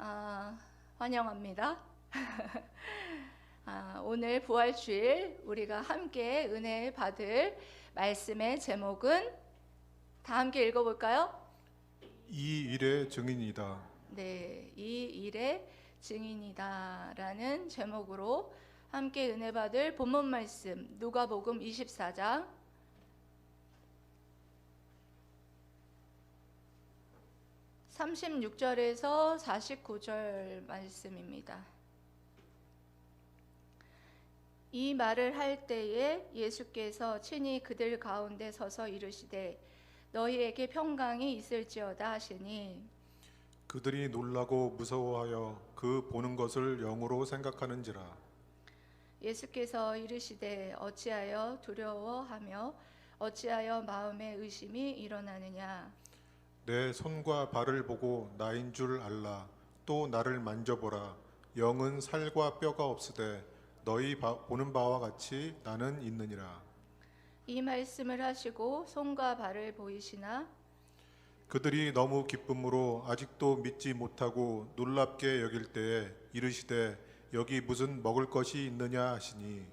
아, 환영합니다. 오늘 부활주일 우리가 함께 은혜 받을 말씀의 제목은 다 함께 읽어볼까요? 이 일의 증인이다. 네, 이 일의 증인이다 라는 제목으로 함께 은혜 받을 본문 말씀 누가복음 24장 36절에서 49절 말씀입니다. 이 말을 할 때에 예수께서 친히 그들 가운데 서서 이르시되 너희에게 평강이 있을지어다 하시니 그들이 놀라고 무서워하여 그 보는 것을 영으로 생각하는지라. 예수께서 이르시되 어찌하여 두려워하며 어찌하여 마음에 의심이 일어나느냐. 내 손과 발을 보고 나인 줄 알라. 또 나를 만져보라. 영은 살과 뼈가 없으되 너희 보는 바와 같이 나는 있느니라. 이 말씀을 하시고 손과 발을 보이시나 그들이 너무 기쁨으로 아직도 믿지 못하고 놀랍게 여길 때에 이르시되 여기 무슨 먹을 것이 있느냐 하시니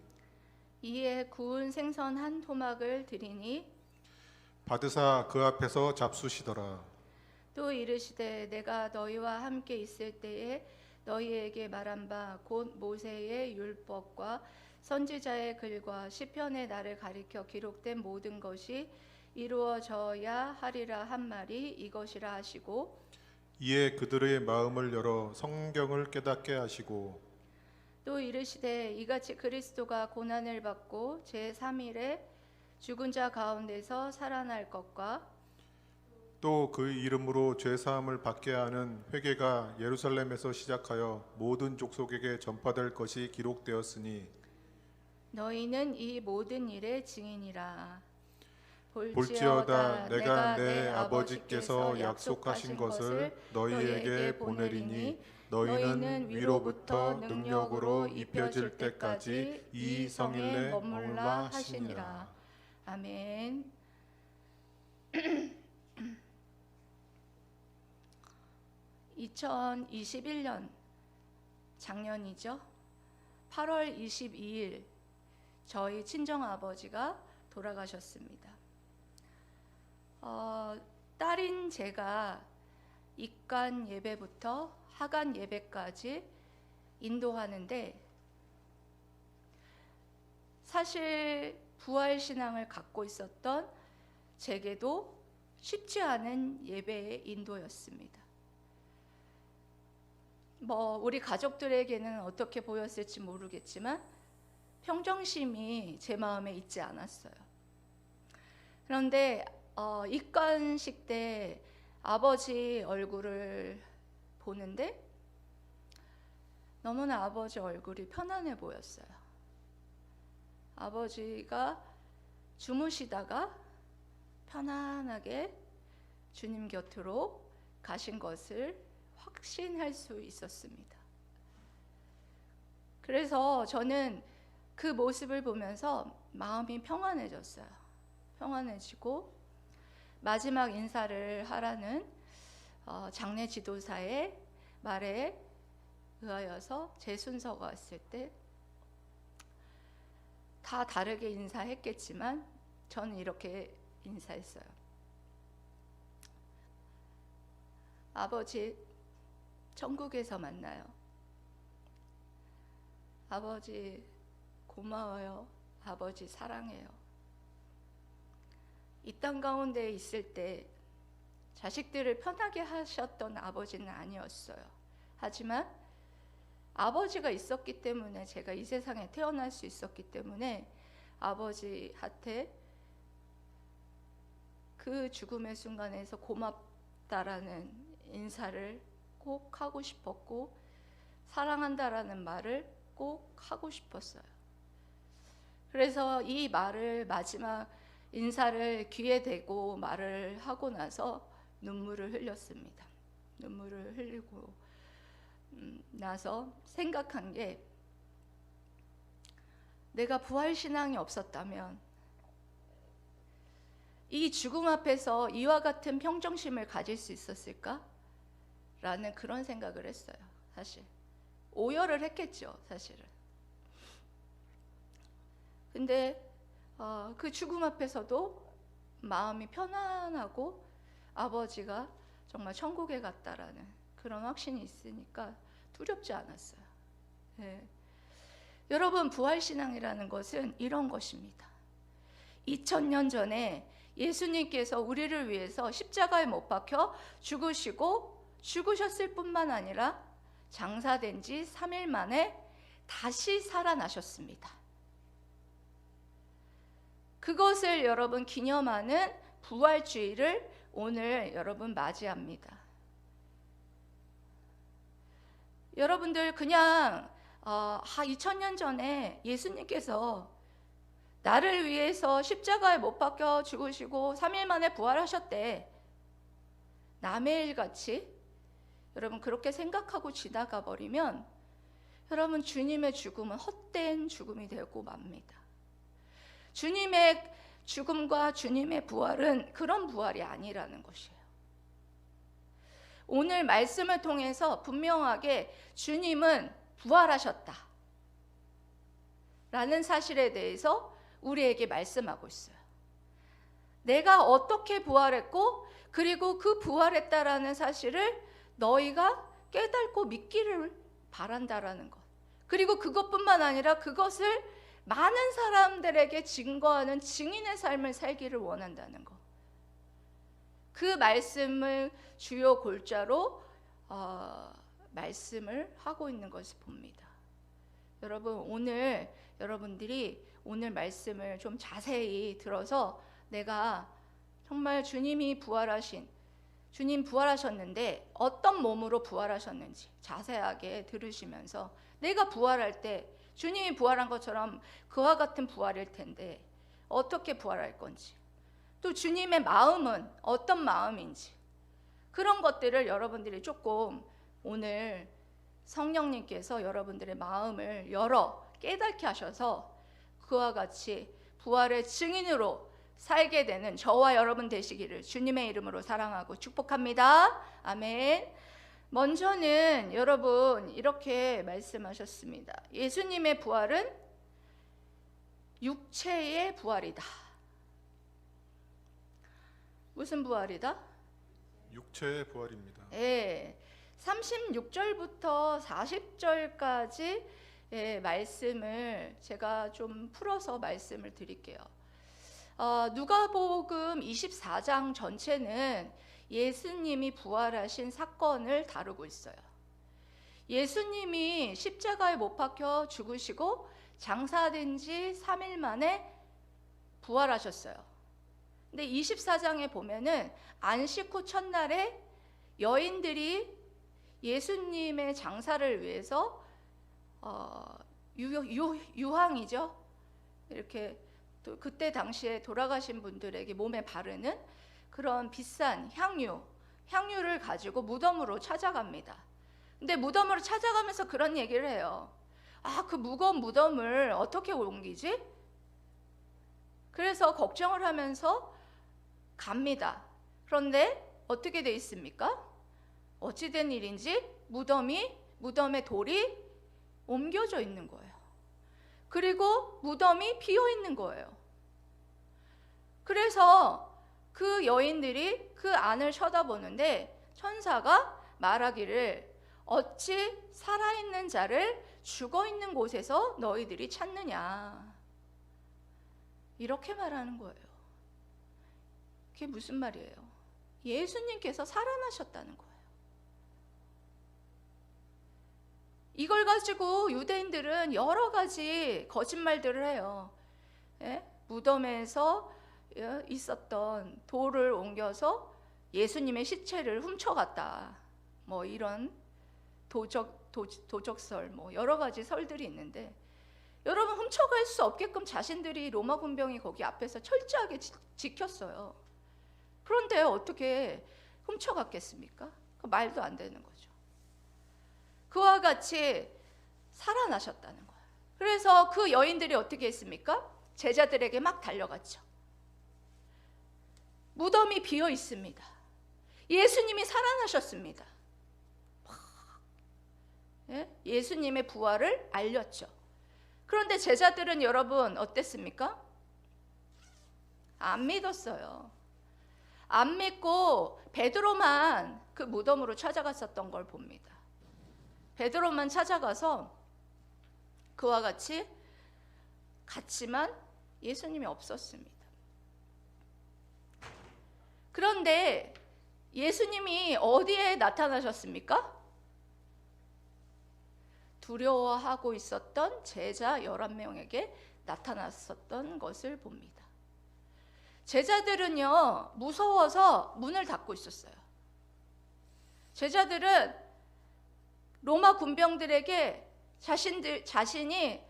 이에 구운 생선 한 토막을 드리니 받으사 그 앞에서 잡수시더라. 또 이르시되 내가 너희와 함께 있을 때에 너희에게 말한 바 곧 모세의 율법과 선지자의 글과 시편의 나를 가리켜 기록된 모든 것이 이루어져야 하리라 한 말이 이것이라 하시고 이에 그들의 마음을 열어 성경을 깨닫게 하시고 또 이르시되 이같이 그리스도가 고난을 받고 제3일에 죽은 자 가운데서 살아날 것과 또 그 이름으로 죄 사함을 받게 하는 회개가 예루살렘에서 시작하여 모든 족속에게 전파될 것이 기록되었으니 너희는 이 모든 일의 증인이라. 볼지어다 내가 내 아버지께서 약속하신 것을 너희에게 보내리니 너희는 위로부터 능력으로 입혀질 때까지 이 성일에 머물라 하시니라. 아멘. 2021년 작년이죠. 8월 22일 저희 친정아버지가 돌아가셨습니다. 딸인 제가 입간 예배부터 하간 예배까지 인도하는데 사실 부활신앙을 갖고 있었던 제게도 쉽지 않은 예배의 인도였습니다. 우리 가족들에게는 어떻게 보였을지 모르겠지만 평정심이 제 마음에 있지 않았어요. 그런데 입관식 때 아버지 얼굴을 보는데 너무나 아버지 얼굴이 편안해 보였어요. 아버지가 주무시다가 편안하게 주님 곁으로 가신 것을 확신할 수 있었습니다. 그래서 저는 그 모습을 보면서 마음이 평안해졌어요. 평안해지고 마지막 인사를 하라는 장례 지도사의 말에 의하여서 제 순서가 왔을 때 다 다르게 인사했겠지만 저는 이렇게 인사했어요. 아버지, 천국에서 만나요. 아버지, 고마워요. 아버지, 사랑해요. 이 땅 가운데 있을 때 자식들을 편하게 하셨던 아버지는 아니었어요. 하지만 아버지가 있었기 때문에 제가 이 세상에 태어날 수 있었기 때문에 아버지한테 그 죽음의 순간에서 고맙다라는 인사를 꼭 하고 싶었고 사랑한다라는 말을 꼭 하고 싶었어요. 그래서 이 말을 마지막 인사를 귀에 대고 말을 하고 나서 눈물을 흘렸습니다. 눈물을 흘리고 나서 생각한 게 내가 부활신앙이 없었다면 이 죽음 앞에서 이와 같은 평정심을 가질 수 있었을까? 라는 그런 생각을 했어요. 사실 오열을 했겠죠, 사실은. 근데 그 죽음 앞에서도 마음이 편안하고 아버지가 정말 천국에 갔다라는 그런 확신이 있으니까 두렵지 않았어요. 네. 여러분, 부활신앙이라는 것은 이런 것입니다. 2000년 전에 예수님께서 우리를 위해서 십자가에 못 박혀 죽으셨을 뿐만 아니라 장사된 지 3일 만에 다시 살아나셨습니다. 그것을 여러분 기념하는 부활주의를 오늘 여러분 맞이합니다. 여러분들 그냥 2000년 전에 예수님께서 나를 위해서 십자가에 못 박혀 죽으시고 3일 만에 부활하셨대, 남의 일같이 여러분 그렇게 생각하고 지나가 버리면 여러분 주님의 죽음은 헛된 죽음이 되고 맙니다. 주님의 죽음과 주님의 부활은 그런 부활이 아니라는 것이에요. 오늘 말씀을 통해서 분명하게 주님은 부활하셨다 라는 사실에 대해서 우리에게 말씀하고 있어요. 내가 어떻게 부활했고 그리고 그 부활했다라는 사실을 너희가 깨닫고 믿기를 바란다라는 것, 그리고 그것뿐만 아니라 그것을 많은 사람들에게 증거하는 증인의 삶을 살기를 원한다는 것, 그 말씀을 주요 골자로 말씀을 하고 있는 것을 봅니다. 여러분, 오늘 여러분들이 오늘 말씀을 좀 자세히 들어서 내가 정말 주님이 주님 부활하셨는데 어떤 몸으로 부활하셨는지 자세하게 들으시면서 내가 부활할 때 주님이 부활한 것처럼 그와 같은 부활일 텐데 어떻게 부활할 건지, 또 주님의 마음은 어떤 마음인지, 그런 것들을 여러분들이 조금 오늘 성령님께서 여러분들의 마음을 열어 깨닫게 하셔서 그와 같이 부활의 증인으로 살게 되는 저와 여러분 되시기를 주님의 이름으로 사랑하고 축복합니다. 아멘. 먼저는 여러분 이렇게 말씀하셨습니다. 예수님의 부활은 육체의 부활이다. 무슨 부활이다? 육체의 부활입니다. 예, 36절부터 40절까지 말씀을 제가 좀 풀어서 말씀을 드릴게요. 누가복음 24장 전체는 예수님이 부활하신 사건을 다루고 있어요. 예수님이 십자가에 못 박혀 죽으시고 장사된 지 3일 만에 부활하셨어요. 근데 24장에 보면은 안식 후 첫날에 여인들이 예수님의 장사를 위해서 유황이죠. 이렇게 또 그때 당시에 돌아가신 분들에게 몸에 바르는 그런 비싼 향유를 가지고 무덤으로 찾아갑니다. 근데 무덤으로 찾아가면서 그런 얘기를 해요. 그 무거운 무덤을 어떻게 옮기지? 그래서 걱정을 하면서 갑니다. 그런데 어떻게 돼 있습니까? 어찌된 일인지 무덤에 돌이 옮겨져 있는 거예요. 그리고 무덤이 비어 있는 거예요. 그래서 그 여인들이 그 안을 쳐다보는데 천사가 말하기를 어찌 살아있는 자를 죽어있는 곳에서 너희들이 찾느냐, 이렇게 말하는 거예요. 그게 무슨 말이에요? 예수님께서 살아나셨다는 거예요. 이걸 가지고 유대인들은 여러 가지 거짓말들을 해요. 무덤에서 있었던 돌을 옮겨서 예수님의 시체를 훔쳐갔다, 뭐 이런 도적설, 뭐 여러 가지 설들이 있는데, 여러분 훔쳐갈 수 없게끔 자신들이 로마 군병이 거기 앞에서 철저하게 지켰어요. 그런데 어떻게 훔쳐갔겠습니까? 그 말도 안 되는 거죠. 그와 같이 살아나셨다는 거예요. 그래서 그 여인들이 어떻게 했습니까? 제자들에게 막 달려갔죠. 무덤이 비어 있습니다. 예수님이 살아나셨습니다. 예수님의 부활을 알렸죠. 그런데 제자들은 여러분 어땠습니까? 안 믿었어요. 안 믿고 베드로만 그 무덤으로 찾아갔었던 걸 봅니다. 베드로만 찾아가서 그와 같이 갔지만 예수님이 없었습니다. 그런데 예수님이 어디에 나타나셨습니까? 두려워하고 있었던 제자 11명에게 나타났었던 것을 봅니다. 제자들은요, 무서워서 문을 닫고 있었어요. 제자들은 로마 군병들에게 자신이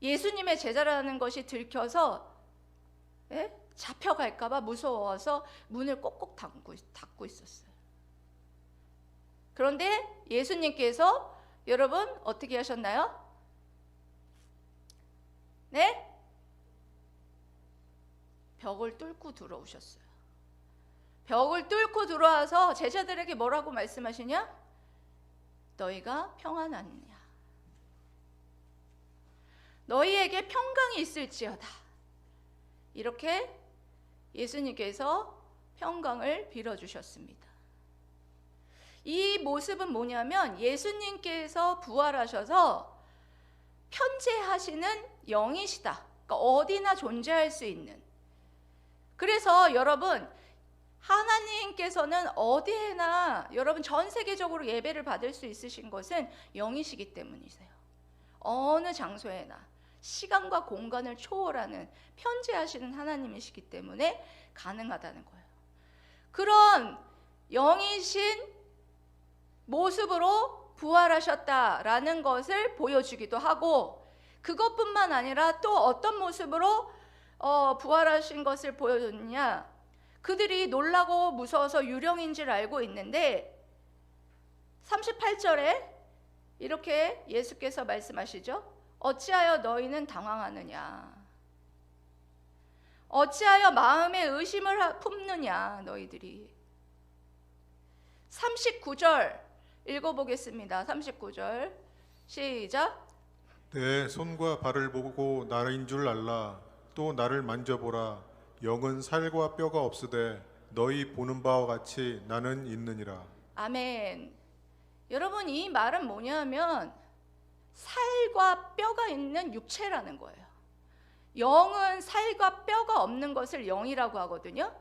예수님의 제자라는 것이 들켜서 잡혀갈까봐 무서워서 문을 꼭꼭 닫고 있었어요. 그런데 예수님께서 여러분 어떻게 하셨나요? 네? 벽을 뚫고 들어오셨어요. 벽을 뚫고 들어와서 제자들에게 뭐라고 말씀하시냐? 너희가 평안하느냐? 너희에게 평강이 있을지어다. 이렇게 예수님께서 평강을 빌어주셨습니다. 이 모습은 뭐냐면 예수님께서 부활하셔서 편재하시는 영이시다. 그러니까 어디나 존재할 수 있는. 그래서 여러분 하나님께서는 어디에나 여러분 전 세계적으로 예배를 받을 수 있으신 것은 영이시기 때문이세요. 어느 장소에나 시간과 공간을 초월하는 편재하시는 하나님이시기 때문에 가능하다는 거예요. 그런 영이신 모습으로 부활하셨다라는 것을 보여주기도 하고, 그것뿐만 아니라 또 어떤 모습으로 부활하신 것을 보여줬느냐, 그들이 놀라고 무서워서 유령인 줄 알고 있는데 38절에 이렇게 예수께서 말씀하시죠. 어찌하여 너희는 당황하느냐, 어찌하여 마음에 의심을 품느냐 너희들이. 39절 읽어보겠습니다. 39절 시작. 내 손과 발을 보고 나인 줄 알라. 또 나를 만져보라. 영은 살과 뼈가 없으되 너희 보는 바와 같이 나는 있느니라. 아멘. 여러분 이 말은 뭐냐면 살과 뼈가 있는 육체라는 거예요. 영은 살과 뼈가 없는 것을 영이라고 하거든요.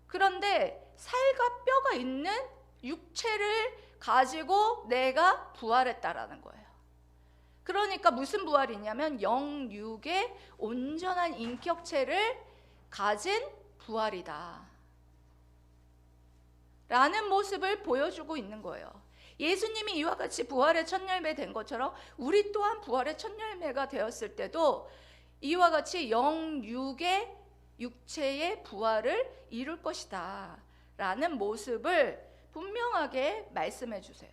그런데 살과 뼈가 있는 육체를 가지고 내가 부활했다라는 거예요. 그러니까 무슨 부활이냐면 영육의 온전한 인격체를 가진 부활이다 라는 모습을 보여주고 있는 거예요. 예수님이 이와 같이 부활의 첫 열매 된 것처럼 우리 또한 부활의 첫 열매가 되었을 때도 이와 같이 영육의 육체의 부활을 이룰 것이다 라는 모습을 분명하게 말씀해 주세요.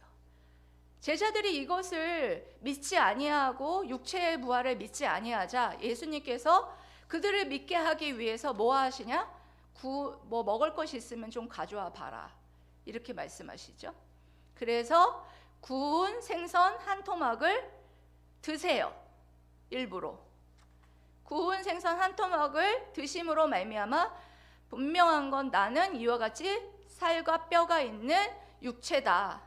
제자들이 이것을 믿지 아니하고 육체의 부활을 믿지 아니하자 예수님께서 그들을 믿게 하기 위해서 뭐 하시냐? 뭐 먹을 것이 있으면 좀 가져와 봐라 이렇게 말씀하시죠. 그래서 구운 생선 한 토막을 드세요. 일부러 구운 생선 한 토막을 드심으로 말미암아 분명한 건 나는 이와 같이 살과 뼈가 있는 육체다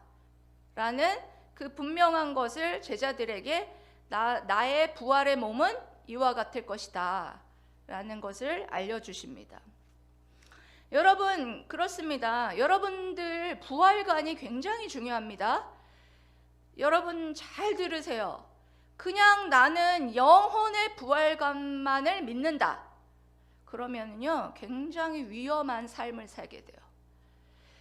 라는 그 분명한 것을 제자들에게 나의 부활의 몸은 이와 같을 것이다 라는 것을 알려주십니다. 여러분 그렇습니다. 여러분들 부활관이 굉장히 중요합니다. 여러분 잘 들으세요. 그냥 나는 영혼의 부활관만을 믿는다 그러면요 굉장히 위험한 삶을 살게 돼요.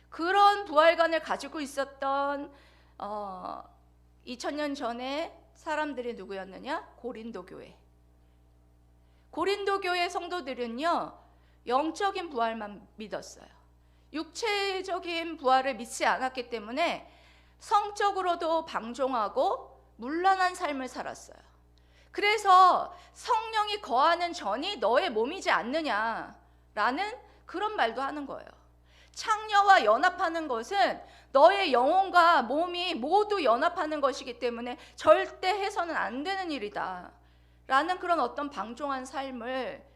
그런 부활관을 가지고 있었던 2000년 전에 사람들이 누구였느냐? 고린도 교회. 고린도 교회 성도들은요 영적인 부활만 믿었어요. 육체적인 부활을 믿지 않았기 때문에 성적으로도 방종하고 문란한 삶을 살았어요. 그래서 성령이 거하는 전이 너의 몸이지 않느냐라는 그런 말도 하는 거예요. 창녀와 연합하는 것은 너의 영혼과 몸이 모두 연합하는 것이기 때문에 절대 해서는 안 되는 일이다 라는 그런 어떤 방종한 삶에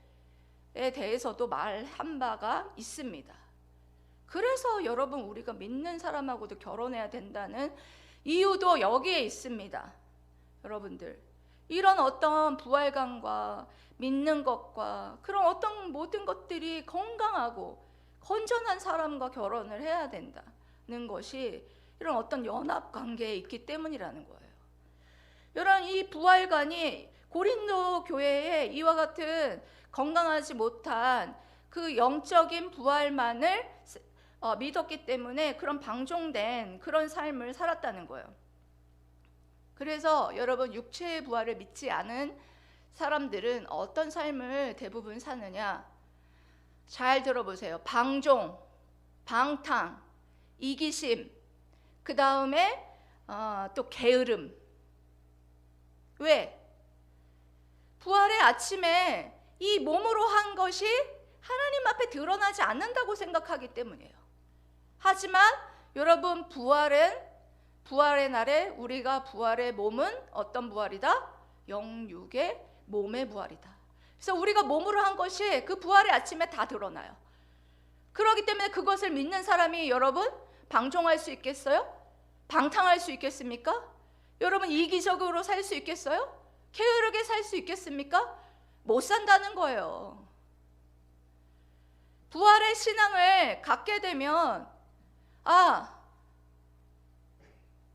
대해서도 말한 바가 있습니다. 그래서 여러분, 우리가 믿는 사람하고도 결혼해야 된다는 이유도 여기에 있습니다. 여러분들, 이런 어떤 부활감과 믿는 것과 그런 어떤 모든 것들이 건강하고 건전한 사람과 결혼을 해야 된다는 것이 이런 어떤 연합 관계에 있기 때문이라는 거예요. 여러분, 이 부활관이 고린도 교회에 이와 같은 건강하지 못한 그 영적인 부활만을 믿었기 때문에 그런 방종된 그런 삶을 살았다는 거예요. 그래서 여러분, 육체의 부활을 믿지 않은 사람들은 어떤 삶을 대부분 사느냐? 잘 들어보세요. 방종, 방탕, 이기심, 그 다음에 또 게으름. 왜? 부활의 아침에 이 몸으로 한 것이 하나님 앞에 드러나지 않는다고 생각하기 때문이에요. 하지만 여러분, 부활의 날에 우리가 부활의 몸은 어떤 부활이다? 영육의 몸의 부활이다. 그래서 우리가 몸으로 한 것이 그 부활의 아침에 다 드러나요. 그렇기 때문에 그것을 믿는 사람이 여러분 방종할 수 있겠어요? 방탕할 수 있겠습니까? 여러분, 이기적으로 살 수 있겠어요? 게으르게 살 수 있겠습니까? 못 산다는 거예요. 부활의 신앙을 갖게 되면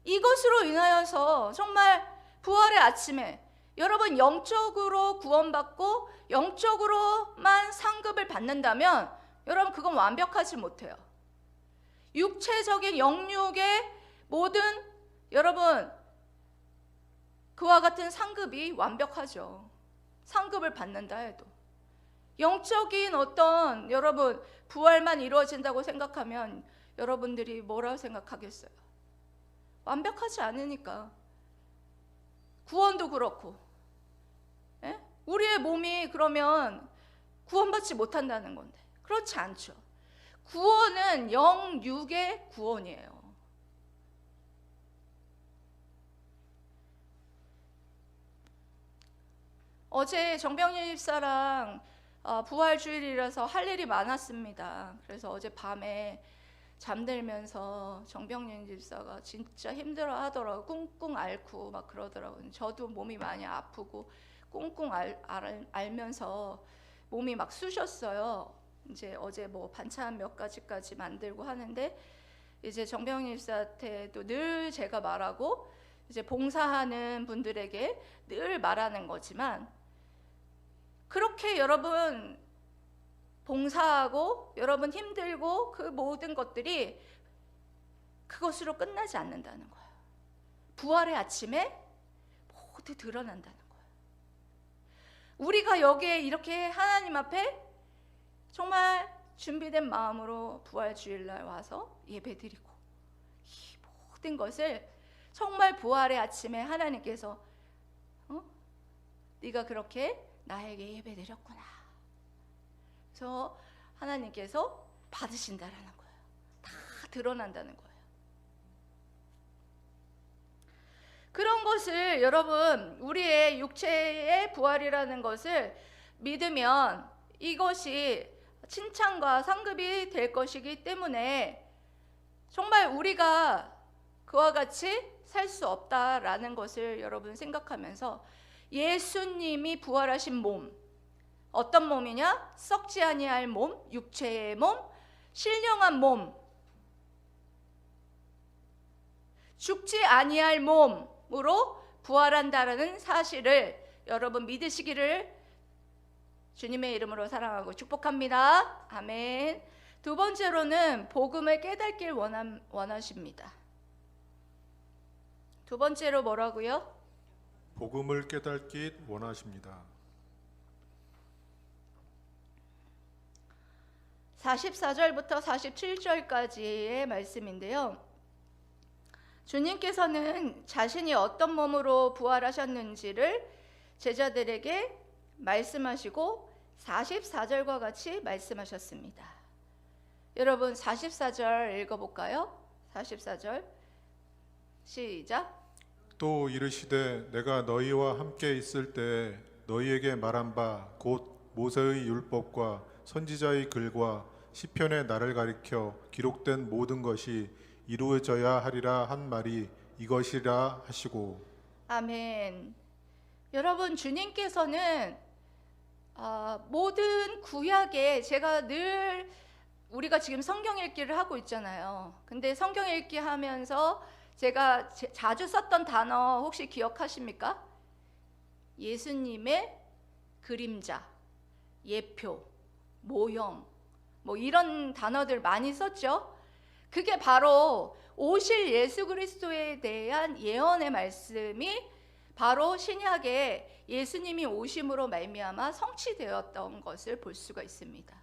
이것으로 인하여서 정말 부활의 아침에 여러분 영적으로 구원받고 영적으로만 상급을 받는다면 여러분, 그건 완벽하지 못해요. 육체적인 영육의 모든 여러분 그와 같은 상급이 완벽하죠. 상급을 받는다 해도 영적인 어떤 여러분 부활만 이루어진다고 생각하면 여러분들이 뭐라고 생각하겠어요? 완벽하지 않으니까. 구원도 그렇고, 우리의 몸이 그러면 구원받지 못한다는 건데, 그렇지 않죠. 구원은 영육의 구원이에요. 어제 정병윤 집사랑 부활주일이라서 할 일이 많았습니다. 그래서 어제 밤에 잠들면서 정병윤 집사가 진짜 힘들어 하더라고요. 꿍꿍 앓고 막 그러더라고요. 저도 몸이 많이 아프고 꿍꿍 앓면서 몸이 막 쑤셨어요. 이제 어제 뭐 반찬 몇 가지까지 만들고 하는데, 이제 정병윤 집사한테도 늘 제가 말하고 이제 봉사하는 분들에게 늘 말하는 거지만, 그렇게 여러분 봉사하고 여러분 힘들고 그 모든 것들이 그것으로 끝나지 않는다는 거예요. 부활의 아침에 모두 드러난다는 거예요. 우리가 여기에 이렇게 하나님 앞에 정말 준비된 마음으로 부활주일날 와서 예배드리고 이 모든 것을 정말 부활의 아침에 하나님께서 네가 그렇게 나에게 예배드렸구나. 그래서 하나님께서 받으신다라는 거예요. 다 드러난다는 거예요. 그런 것을 여러분, 우리의 육체의 부활이라는 것을 믿으면 이것이 칭찬과 상급이 될 것이기 때문에 정말 우리가 그와 같이 살 수 없다라는 것을 여러분 생각하면서, 예수님이 부활하신 몸, 어떤 몸이냐? 썩지 아니할 몸, 육체의 몸, 신령한 몸, 죽지 아니할 몸으로 부활한다라는 사실을 여러분 믿으시기를 주님의 이름으로 사랑하고 축복합니다. 아멘. 두 번째로는 복음을 깨닫길 원하십니다. 두 번째로 뭐라고요? 복음을 깨닫기 원하십니다. 44절부터 47절까지의 말씀인데요. 주님께서는 자신이 어떤 몸으로 부활하셨는지를 제자들에게 말씀하시고 44절과 같이 말씀하셨습니다. 여러분 44절 읽어볼까요? 44절 시작. 또 이르시되 내가 너희와 함께 있을 때 너희에게 말한 바 곧 모세의 율법과 선지자의 글과 시편의 나를 가리켜 기록된 모든 것이 이루어져야 하리라 한 말이 이것이라 하시고. 아멘. 여러분 주님께서는 모든 구약에 제가 늘 우리가 지금 성경 읽기를 하고 있잖아요. 근데 성경 읽기 하면서 제가 자주 썼던 단어 혹시 기억하십니까? 예수님의 그림자, 예표, 모형 뭐 이런 단어들 많이 썼죠. 그게 바로 오실 예수 그리스도에 대한 예언의 말씀이 바로 신약에 예수님이 오심으로 말미암아 성취되었던 것을 볼 수가 있습니다.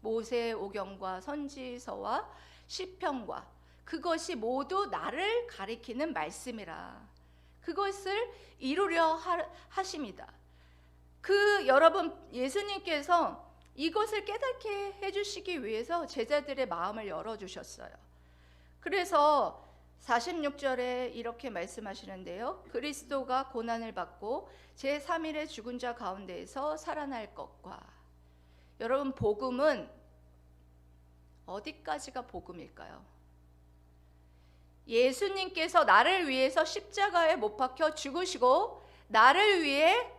모세 오경과 선지서와 시편과 그것이 모두 나를 가리키는 말씀이라 그것을 이루려 하십니다. 여러분 예수님께서 이것을 깨닫게 해주시기 위해서 제자들의 마음을 열어주셨어요. 그래서 46절에 이렇게 말씀하시는데요. 그리스도가 고난을 받고 제3일에 죽은 자 가운데에서 살아날 것과. 여러분 복음은 어디까지가 복음일까요? 예수님께서 나를 위해서 십자가에 못 박혀 죽으시고 나를 위해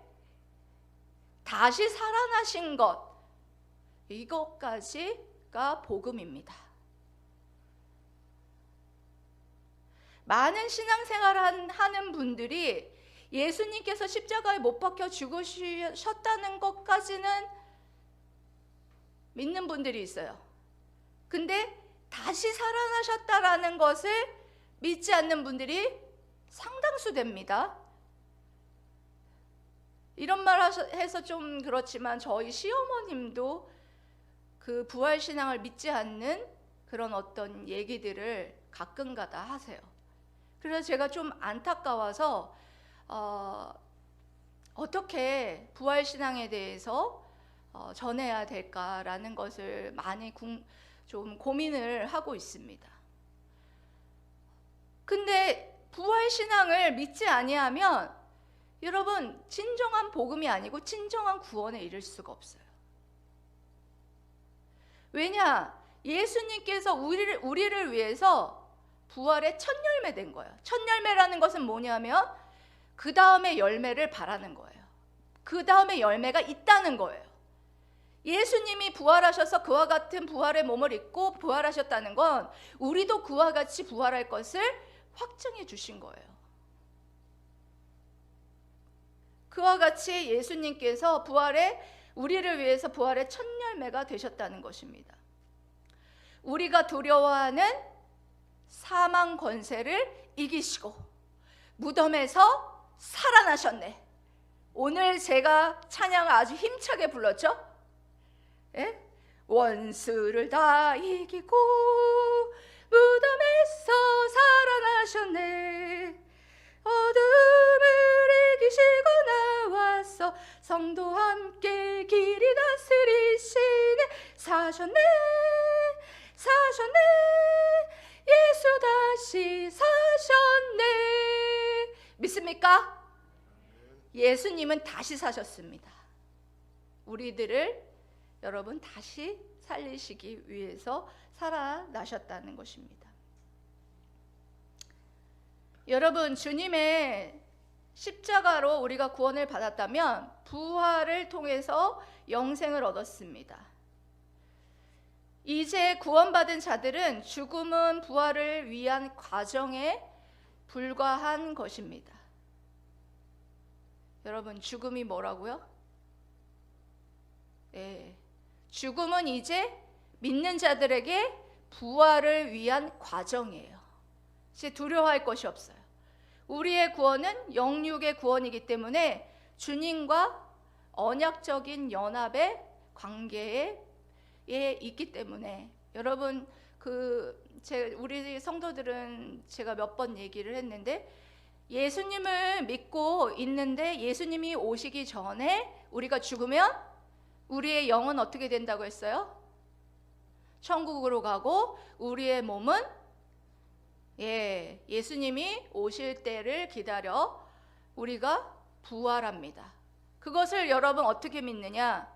다시 살아나신 것, 이것까지가 복음입니다. 많은 신앙생활을 하는 분들이 예수님께서 십자가에 못 박혀 죽으셨다는 것까지는 믿는 분들이 있어요. 근데 다시 살아나셨다라는 것을 믿지 않는 분들이 상당수 됩니다. 이런 말 해서 좀 그렇지만 저희 시어머님도 그 부활신앙을 믿지 않는 그런 어떤 얘기들을 가끔가다 하세요. 그래서 제가 좀 안타까워서 어떻게 부활신앙에 대해서 전해야 될까라는 것을 많이 좀 고민을 하고 있습니다. 근데 부활신앙을 믿지 아니하면 여러분 진정한 복음이 아니고 진정한 구원에 이를 수가 없어요. 왜냐? 예수님께서 우리를 위해서 부활의 첫 열매 된 거예요. 첫 열매라는 것은 뭐냐면 그 다음에 열매를 바라는 거예요. 그 다음에 열매가 있다는 거예요. 예수님이 부활하셔서 그와 같은 부활의 몸을 입고 부활하셨다는 건 우리도 그와 같이 부활할 것을 확증해 주신 거예요. 그와 같이 예수님께서 우리를 위해서 부활의 첫 열매가 되셨다는 것입니다. 우리가 두려워하는 사망 권세를 이기시고 무덤에서 살아나셨네. 오늘 제가 찬양을 아주 힘차게 불렀죠? 예? 원수를 다 이기고 무덤에서 살아나셨네. 어둠을 이기시고 나와서 성도 함께 길이 다스리시네. 사셨네 예수 다시 사셨네. 믿습니까? 예수님은 다시 사셨습니다. 우리들을 여러분 다시 살리시기 위해서 살아나셨다는 것입니다. 여러분 주님의 십자가로 우리가 구원을 받았다면 부활을 통해서 영생을 얻었습니다. 이제 구원받은 자들은 죽음은 부활을 위한 과정에 불과한 것입니다. 여러분 죽음이 뭐라고요? 네, 죽음은 이제 믿는 자들에게 부활을 위한 과정이에요. 이제 두려워할 것이 없어요. 우리의 구원은 영육의 구원이기 때문에 주님과 언약적인 연합의 관계에 있기 때문에 여러분 우리 성도들은 제가 몇 번 얘기를 했는데 예수님을 믿고 있는데 예수님이 오시기 전에 우리가 죽으면 우리의 영은 어떻게 된다고 했어요? 천국으로 가고 우리의 몸은 예수님이 오실 때를 기다려 우리가 부활합니다. 그것을 여러분 어떻게 믿느냐?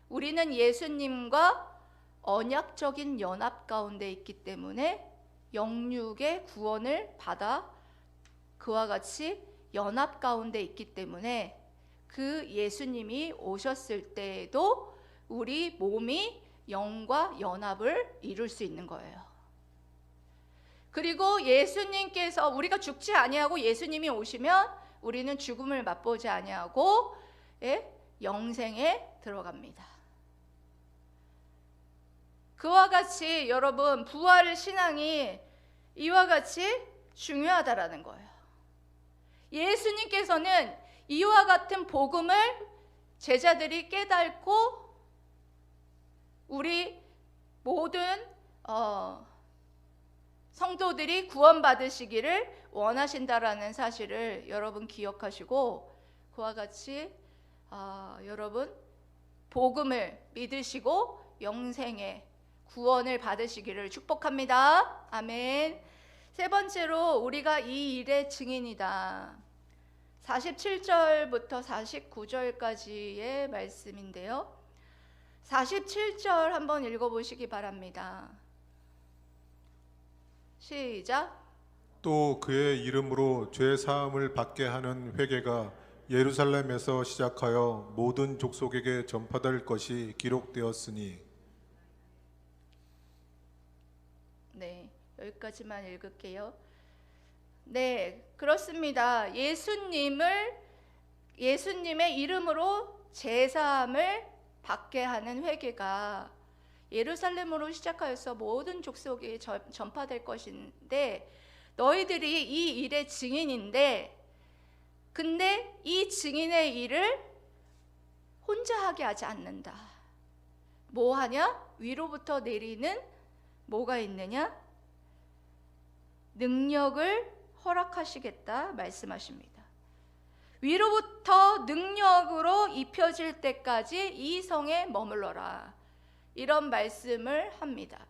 우리는 예수님과 언약적인 연합 가운데 있기 때문에 영육의 구원을 받아 그와 같이 연합 가운데 있기 때문에 그 예수님이 오셨을 때에도 우리 몸이 영과 연합을 이룰 수 있는 거예요. 그리고 예수님께서 우리가 죽지 아니하고 예수님이 오시면 우리는 죽음을 맛보지 아니하고 영생에 들어갑니다. 그와 같이 여러분 부활 신앙이 이와 같이 중요하다라는 거예요. 예수님께서는 이와 같은 복음을 제자들이 깨닫고 우리 모든 성도들이 구원받으시기를 원하신다라는 사실을 여러분 기억하시고 그와 같이 여러분 복음을 믿으시고 영생의 구원을 받으시기를 축복합니다. 아멘. 세 번째로 우리가 이 일의 증인이다. 47절부터 49절까지의 말씀인데요. 47절 한번 읽어보시기 바랍니다. 시작. 또 그의 이름으로 죄 사함을 받게 하는 회개가 예루살렘에서 시작하여 모든 족속에게 전파될 것이 기록되었으니. 네, 여기까지만 읽을게요. 네, 그렇습니다. 예수님의 이름으로 제사함을 받게 하는 회개가 예루살렘으로 시작하여서 모든 족속에 전파될 것인데 너희들이 이 일의 증인인데 근데 이 증인의 일을 혼자 하게 하지 않는다. 뭐 하냐? 위로부터 내리는 뭐가 있느냐? 능력을 허락하시겠다 말씀하십니다. 위로부터 능력으로 입혀질 때까지 이 성에 머물러라. 이런 말씀을 합니다.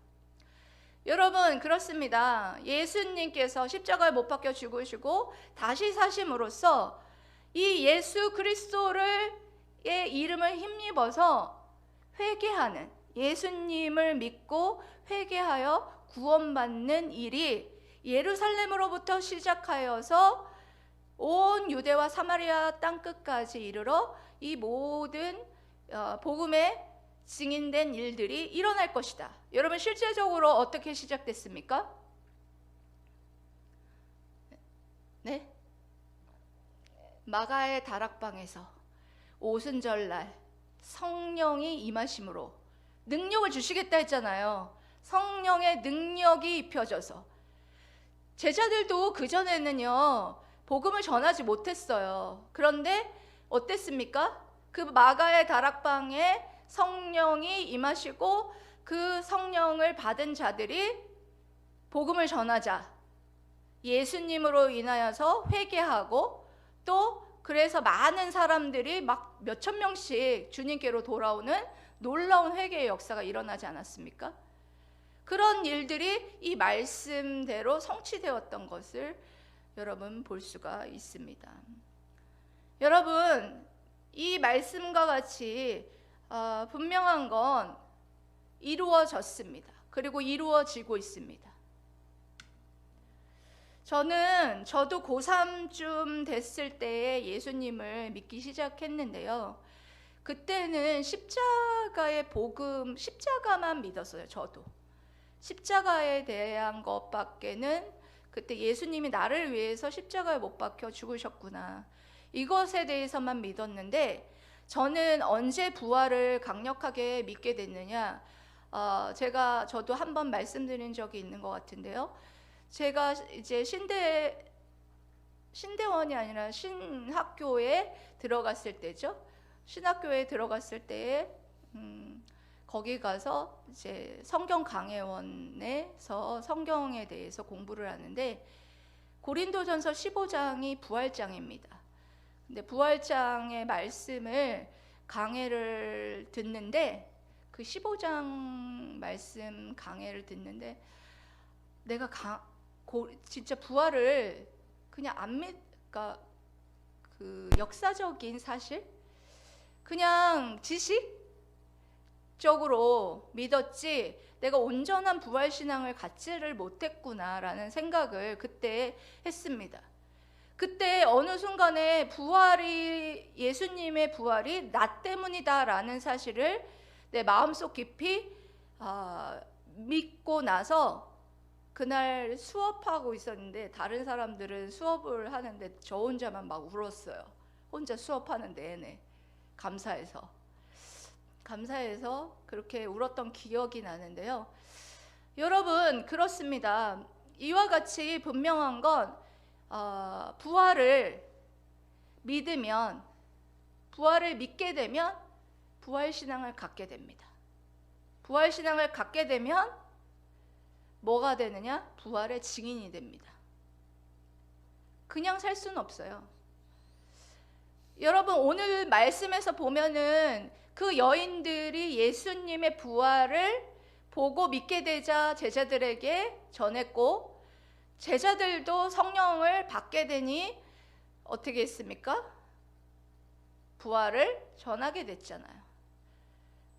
여러분 그렇습니다. 예수님께서 십자가에 못 박혀 죽으시고 다시 사심으로써 이 예수 그리스도의 이름을 힘입어서 회개하는 예수님을 믿고 회개하여 구원받는 일이 예루살렘으로부터 시작하여서 온 유대와 사마리아 땅끝까지 이르러 이 모든 복음의 증인된 일들이 일어날 것이다. 여러분 실제적으로 어떻게 시작됐습니까? 네? 마가의 다락방에서 오순절날 성령이 임하심으로 능력을 주시겠다 했잖아요. 성령의 능력이 입혀져서 제자들도 그전에는요 복음을 전하지 못했어요. 그런데 어땠습니까? 그 마가의 다락방에 성령이 임하시고 그 성령을 받은 자들이 복음을 전하자 예수님으로 인하여서 회개하고 또 그래서 많은 사람들이 막 몇천 명씩 주님께로 돌아오는 놀라운 회개의 역사가 일어나지 않았습니까? 그런 일들이 이 말씀대로 성취되었던 것을 여러분 볼 수가 있습니다. 여러분 이 말씀과 같이 분명한 건 이루어졌습니다. 그리고 이루어지고 있습니다. 저도 고3쯤 됐을 때에 예수님을 믿기 시작했는데요. 그때는 십자가의 복음, 십자가만 믿었어요. 저도 십자가에 대한 것밖에는 그때 예수님이 나를 위해서 십자가에 못 박혀 죽으셨구나 이것에 대해서만 믿었는데 저는 언제 부활을 강력하게 믿게 됐느냐, 저도 한번 말씀드린 적이 있는 것 같은데요. 제가 이제 신대원이 아니라 신학교에 들어갔을 때죠. 신학교에 들어갔을 때에 거기 가서 이제 성경 강해원에서 성경에 대해서 공부를 하는데 고린도전서 15장이 부활장입니다. 근데 부활장의 말씀을 강해를 듣는데 그 15장 말씀 강해를 듣는데 내가 진짜 부활을 그냥 그러니까 그 역사적인 사실, 그냥 지식적으로 믿었지 내가 온전한 부활 신앙을 갖지를 못했구나라는 생각을 그때 했습니다. 그때 어느 순간에 예수님의 부활이 나 때문이다라는 사실을 내 마음속 깊이 믿고 나서 그날 수업하고 있었는데 다른 사람들은 수업을 하는데 저 혼자만 막 울었어요. 혼자 수업하는 내내 감사해서 그렇게 울었던 기억이 나는데요. 여러분, 그렇습니다. 이와 같이 분명한 건 부활을 믿게 되면 부활신앙을 갖게 됩니다. 부활신앙을 갖게 되면 뭐가 되느냐? 부활의 증인이 됩니다. 그냥 살 수는 없어요. 여러분, 오늘 말씀에서 보면은 그 여인들이 예수님의 부활을 보고 믿게 되자 제자들에게 전했고, 제자들도 성령을 받게 되니 어떻게 했습니까? 부활을 전하게 됐잖아요.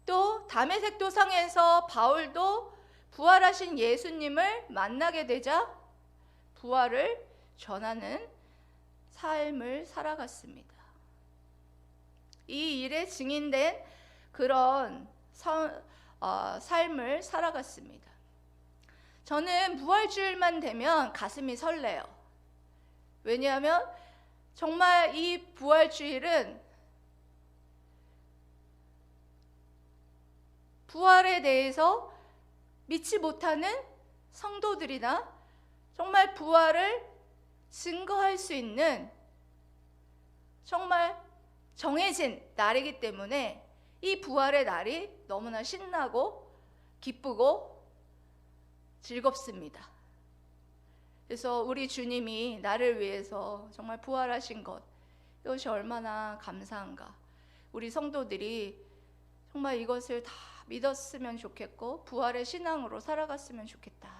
또 다메섹 도상에서 바울도 부활하신 예수님을 만나게 되자 부활을 전하는 삶을 살아갔습니다. 이 일에 증인된 그런 삶을 살아갔습니다. 저는 부활주일만 되면 가슴이 설레요. 왜냐하면 정말 이 부활주일은 부활에 대해서 믿지 못하는 성도들이나 정말 부활을 증거할 수 있는 정말 정해진 날이기 때문에 이 부활의 날이 너무나 신나고 기쁘고 즐겁습니다. 그래서 우리 주님이 나를 위해서 정말 부활하신 것, 이것이 얼마나 감사한가. 우리 성도들이 정말 이것을 다 믿었으면 좋겠고 부활의 신앙으로 살아갔으면 좋겠다.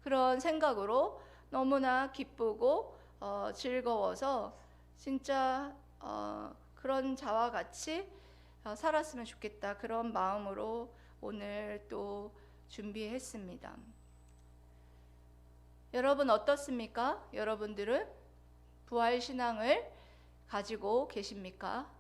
그런 생각으로 너무나 기쁘고 즐거워서 진짜 그런 자와 같이 살았으면 좋겠다. 그런 마음으로 오늘 또 준비했습니다. 여러분 어떻습니까? 여러분들은 부활 신앙을 가지고 계십니까?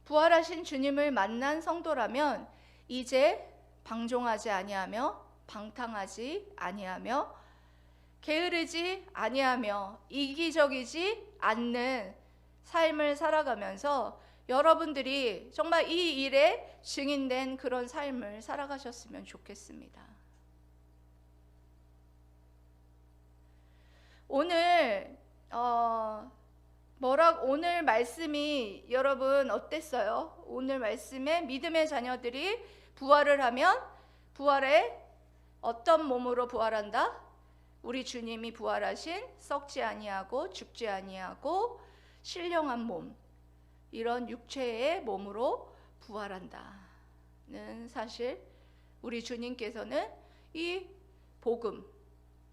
부활하신 주님을 만난 성도라면 이제 방종하지 아니하며 방탕하지 아니하며 게으르지 아니하며 이기적이지 않는 삶을 살아가면서 여러분들이 정말 이 일에 증인된 그런 삶을 살아가셨으면 좋겠습니다. 오늘 오늘 말씀이 여러분 어땠어요? 오늘 말씀에 믿음의 자녀들이 부활을 하면 부활에 어떤 몸으로 부활한다? 우리 주님이 부활하신 썩지 아니하고 죽지 아니하고 신령한 몸, 이런 육체의 몸으로 부활한다는 사실, 우리 주님께서는 이 복음,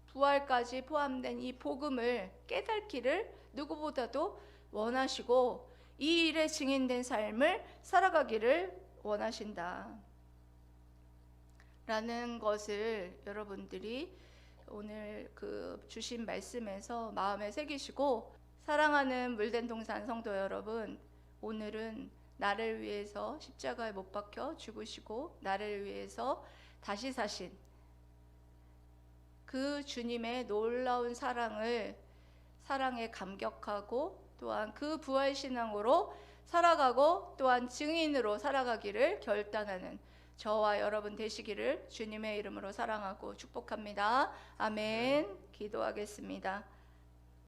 부활까지 포함된 이 복음을 깨닫기를 누구보다도 원하시고 이 일에 증인된 삶을 살아가기를 원하신다 라는 것을 여러분들이 오늘 그 주신 말씀에서 마음에 새기시고, 사랑하는 물된동산 성도 여러분, 오늘은 나를 위해서 십자가에 못 박혀 죽으시고 나를 위해서 다시 사신 그 주님의 놀라운 사랑에 감격하고 또한 그 부활신앙으로 살아가고 또한 증인으로 살아가기를 결단하는 저와 여러분 되시기를 주님의 이름으로 사랑하고 축복합니다. 아멘. 기도하겠습니다.